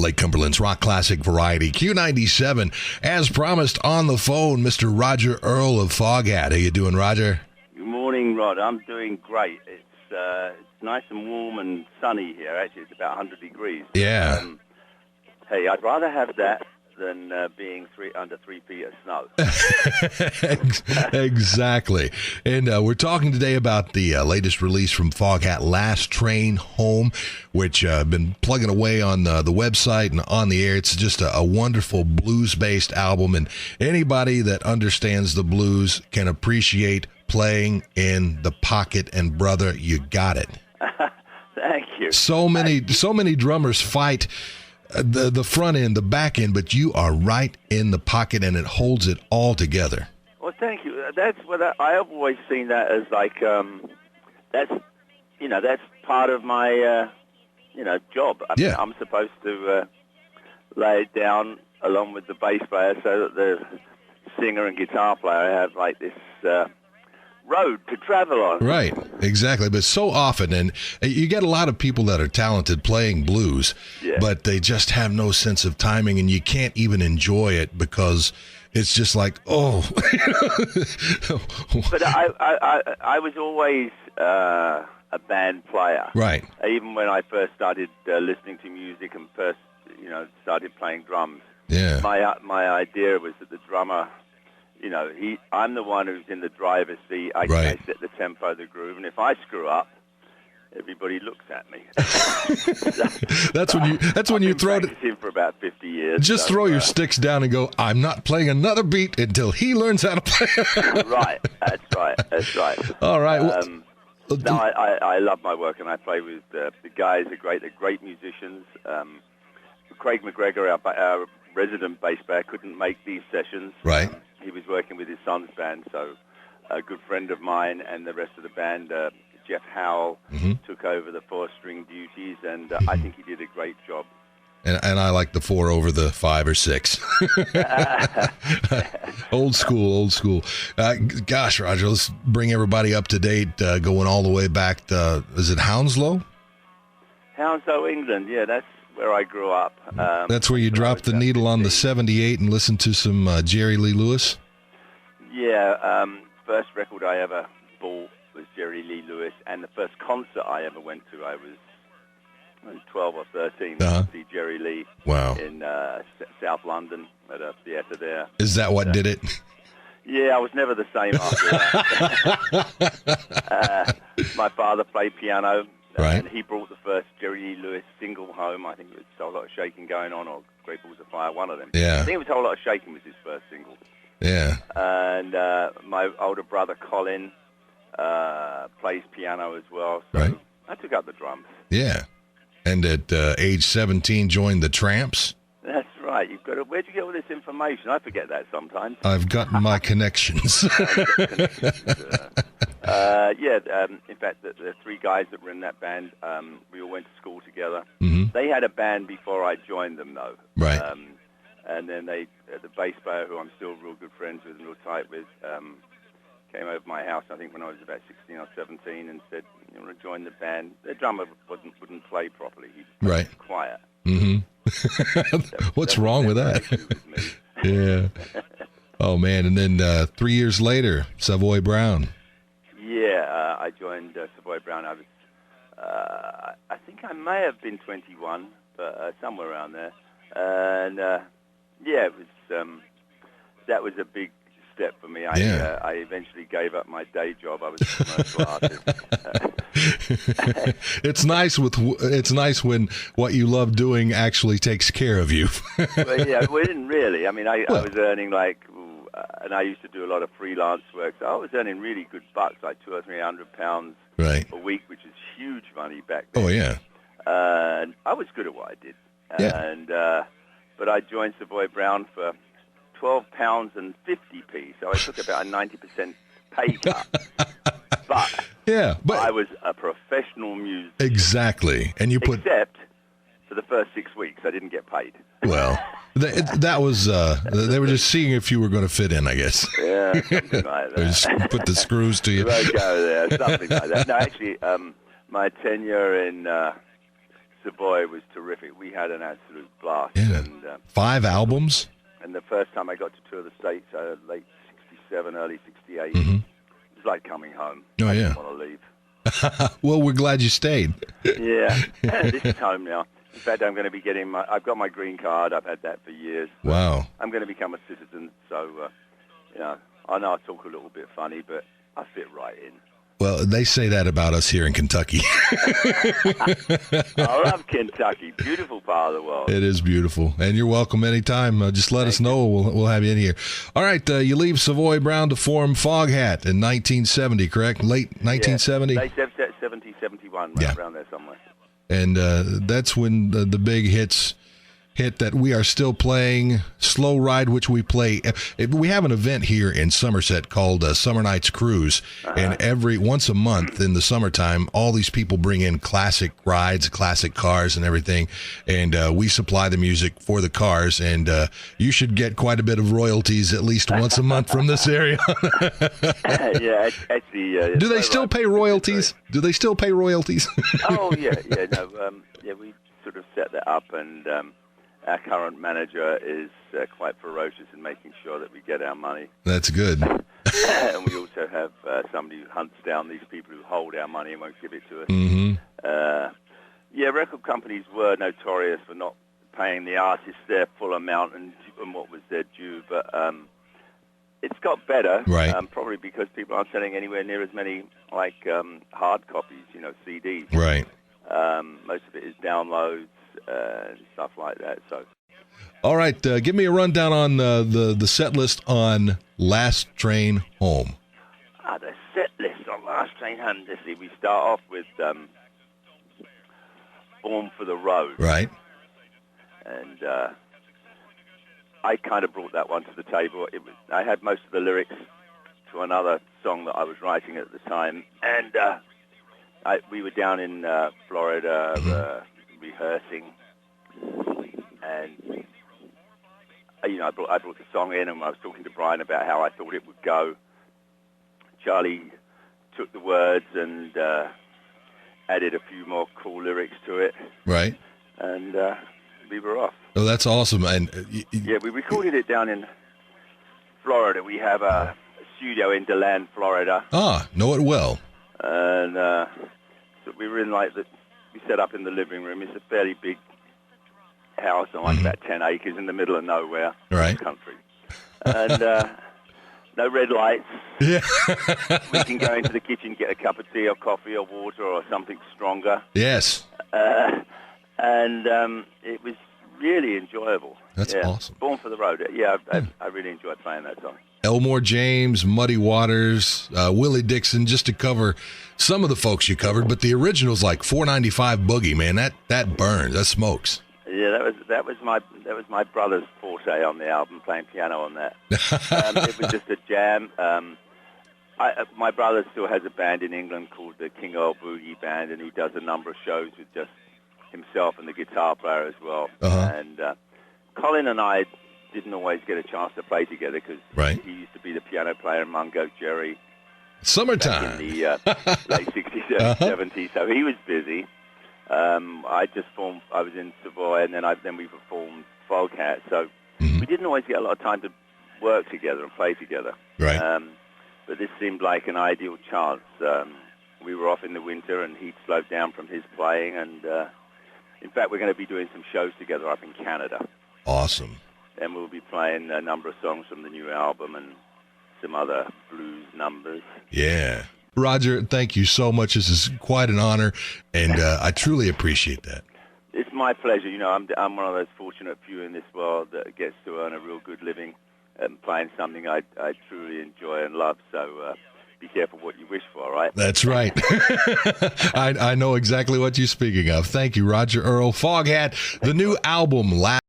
Lake Cumberland's rock classic variety, Q97. As promised, on the phone, Mr. Roger Earl of Foghat. How you doing, Roger? Good morning, Rod. I'm doing great. It's nice and warm and sunny here. Actually, it's about 100 degrees. Yeah. Hey, I'd rather have that than being under 3 feet of snow. Exactly. And we're talking today about the latest release from Foghat, Last Train Home, which I've been plugging away on the website and on the air. It's just a wonderful blues-based album, and anybody that understands the blues can appreciate playing in the pocket, and brother, you got it. Thank you. So many drummers fight the front end, the back end, but you are right in the pocket, and it holds it all together. Well, thank you. That's what I've always seen that as like that's part of my job. I mean, I'm supposed to lay it down along with the bass player, so that the singer and guitar player have like this road to travel on. Right, exactly. But so often, and you get a lot of people that are talented playing blues, but they just have no sense of timing, and you can't even enjoy it because it's just like, oh. But I was always a band player. Right. Even when I first started listening to music and first, started playing drums. Yeah. My idea was that the drummer, I'm the one who's in the driver's seat. I set the tempo, the groove, and if I screw up, everybody looks at me. That's when you throw it. Practicing for about 50 years. Just throw your sticks down and go, I'm not playing another beat until he learns how to play. Right. That's right. All right. No, I love my work, and I play with the guys. They're great musicians. Craig McGregor, our resident bass player, couldn't make these sessions. Right. He was working with his son's band, so a good friend of mine and the rest of the band, Jeff Howell, took over the 4-string duties, and I think he did a great job. And I like the 4 over the 5 or 6. Old school. Gosh, Roger, let's bring everybody up to date, going all the way back to, is it Hounslow? Hounslow, England, yeah, that's where I grew up. That's where you dropped the needle on the 78 and listened to some Jerry Lee Lewis? Yeah, first record I ever bought was Jerry Lee Lewis, and the first concert I ever went to, I was 12 or 13 to see Jerry Lee in South London at a theatre there. Is that what did it? Yeah, I was never the same after that. My father played piano. Right. And he brought the first Jerry Lee Lewis single home. I think it was A Whole Lot of Shaking Going On, or Great Balls of Fire, one of them. Yeah. I think it was A Whole Lot of Shaking was his first single. Yeah. And my older brother, Colin, plays piano as well. So I took up the drums. Yeah. And at age 17, joined the Tramps? That's right. Where'd you get all this information? I forget that sometimes. I've gotten my connections. In fact, the 3 guys that were in that band, we all went to school together. Mm-hmm. They had a band before I joined them, though. Right. And then the bass player, who I'm still real good friends with and real tight with, came over to my house, I think when I was about 16 or 17, and said, you want to join the band? The drummer wouldn't play properly. He was quiet. Mm-hmm. What's wrong with that? Yeah. Oh, man. And then 3 years later, Savoy Brown. Yeah, I joined Savoy Brown. I was, I think I may have been 21, but somewhere around there. And it was that was a big step for me. I eventually gave up my day job. I was a commercial artist. It's nice when what you love doing actually takes care of you. Well, yeah, we didn't really. I mean, I was earning and I used to do a lot of freelance work, so I was earning really good bucks, like £200 or £300 a week, which is huge money back then. Oh yeah. And I was good at what I did. And but I joined Savoy Brown for £12.50, so I took about a 90% pay cut. But I was a professional musician. Exactly, and you put except for the first 6 weeks, I didn't get paid. Well, that was they were just seeing if you were going to fit in, I guess. Yeah, something like that. Just put the screws to you. Won't go there, something like that. No, actually, my tenure in Savoy was terrific. We had an absolute blast. Yeah. And, 5 albums? And the first time I got to tour the States, late 67, early 68, Mm-hmm. it was like coming home. Oh, I yeah. didn't want to leave. Well, we're glad you stayed. Yeah. This is home now. In fact, I'm going to be getting I've got my green card. I've had that for years. Wow. I'm going to become a citizen, so, I know I talk a little bit funny, but I fit right in. Well, they say that about us here in Kentucky. I love Kentucky. Beautiful part of the world. It is beautiful. And you're welcome anytime. Just let us know. We'll have you in here. All right. You leave Savoy Brown to form Foghat in 1970, correct? Late 1970? Yeah, late 70, 71, right around there somewhere. And that's when the big hit that we are still playing, Slow Ride, which we play. We have an event here in Somerset called Summer Nights Cruise, and once a month in the summertime, all these people bring in classic rides, classic cars and everything, and we supply the music for the cars, and you should get quite a bit of royalties at least once a month from this area. Yeah, actually. Do they still pay royalties? Do they still pay royalties? Oh, yeah, we sort of set that up, and our current manager is quite ferocious in making sure that we get our money. That's good. And we also have somebody who hunts down these people who hold our money and won't give it to us. Mm-hmm. Record companies were notorious for not paying the artists their full amount and what was their due, but it's got better, right? Probably because people aren't selling anywhere near as many hard copies, CDs. Right. Most of it is downloads and stuff like that. So, all right, give me a rundown on the set list on Last Train Home. The set list on Last Train Home. Let's see, we start off with Born for the Road. Right. And I kind of brought that one to the table. I had most of the lyrics to another song that I was writing at the time, and we were down in Florida rehearsing, and I brought the song in, and I was talking to Brian about how I thought it would go. Charlie took the words and added a few more cool lyrics to it. Right. And we were off. Oh, that's awesome. And we recorded it down in Florida. We have a studio in DeLand, Florida. Know it well. And so we were in we set up in the living room. It's a fairly big house on about 10 acres in the middle of nowhere. Right. Country. And no red lights. Yeah. We can go into the kitchen, get a cup of tea or coffee or water or something stronger. Yes. And it was really enjoyable. That's awesome. Born for the Road. Yeah, I really enjoyed playing that song. Elmore James, Muddy Waters, Willie Dixon, just to cover some of the folks you covered, but the original's like 495 Boogie, man. That burns. That smokes. Yeah, that was my brother's forte on the album, playing piano on that. It was just a jam. My brother still has a band in England called the King Earl Boogie Band, and he does a number of shows with just himself and the guitar player as well. And Colin and I didn't always get a chance to play together because he used to be the piano player in Mungo Jerry. Summertime. In the late 60s, early 70s, so he was busy. I was in Savoy, and then we performed Foghat, so we didn't always get a lot of time to work together and play together. Right. But this seemed like an ideal chance. We were off in the winter, and he'd slowed down from his playing, and in fact, we're going to be doing some shows together up in Canada. Awesome. And we'll be playing a number of songs from the new album and some other blues numbers. Yeah. Roger, thank you so much. This is quite an honor, and I truly appreciate that. It's my pleasure. I'm one of those fortunate few in this world that gets to earn a real good living playing something I truly enjoy and love. So be careful what you wish for, right? That's right. I know exactly what you're speaking of. Thank you, Roger Earl. Foghat, the new album,